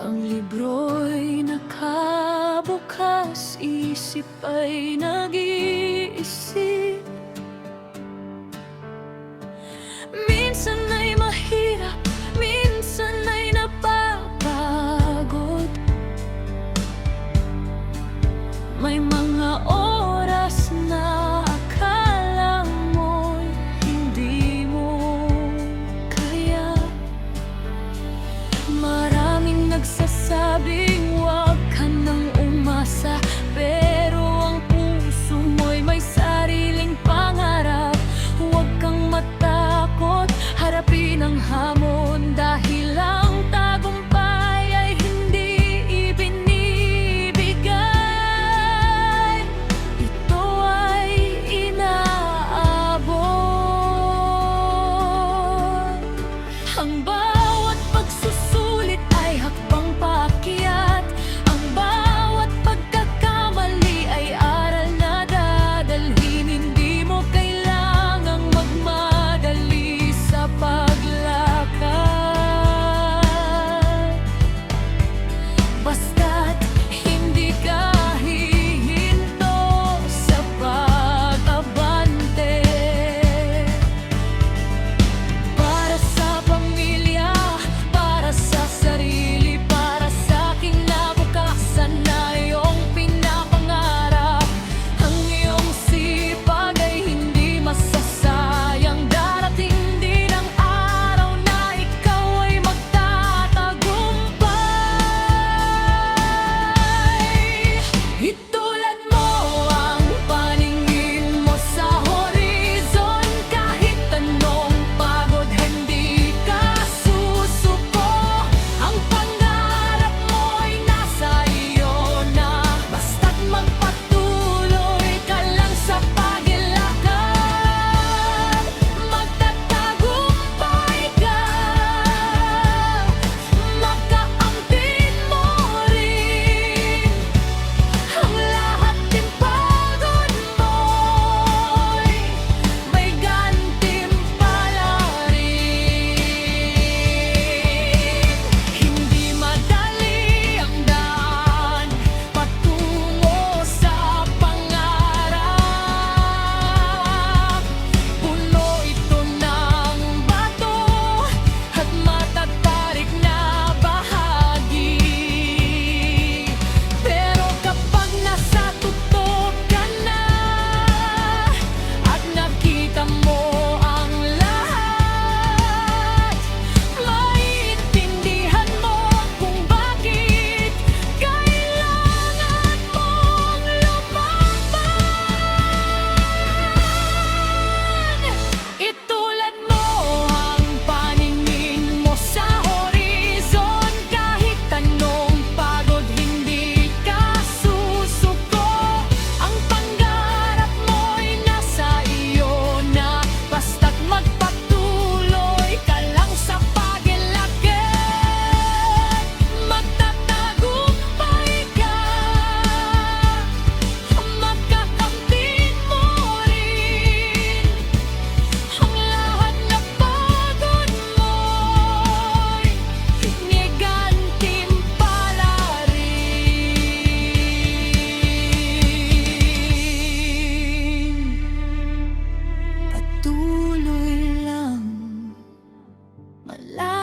Ang libro'y nakabukas, isip ay nag-iisip. Minsan ay mahirap, minsan ay napapagod. May mga oras na akala mo'y hindi mo kaya. Maraming nagsasabing huwag ka nang umasa, pero ang puso mo'y may sariling pangarap. Huwag kang matakot, harapin ang hamon, dahil ang tagumpay ay hindi ibinibigay. Ito ay inaabot. Ang bawat pagsusulit ay hakbang paakyat. Ang bawat pagkakamali ay aral na dadalhin. Hindi mo kailangang magmadali sa paglakad, basta't hindi ka hihinto sa pag-abante. Para sa pamilya, para sa sarili, para sa kinabukasan na iyong pinapangarap. Ang iyong sipag ay hindi masasayang. Darating din ang araw na ikaw ay magtatagumpay. Itulad mo ang paningin mo sa horizon. Kahit anong pagod, hindi ka susuko. Ang pangarap mo'y nasa iyo na, basta't magpatuloy ka lang sa paglakad. Magtatagumpay ka, makakamtin mo rin ang lahat ng pagod mo'y may gantimpala rin. Hindi madali ang daan patungo sa pangarap. Puno ito ng bato at matatarik na bahagi. Pero kapag nasa tutok ka na at nakita mo ang lahat, maiintindihan mo kung bakit kailangan mong lumaban. Itulad mo ang paningin mo sa horizon. Kahit anong pagod, hindi ka susuko. Ang pangarap mo'y nasa iyo na, basta't magpatuloy ka lang sa paglakad. Magtatagumpay ka, makakamtin mo rin ang lahat na pagod mo'y may gantimpala rin. Patuloy lang, malapit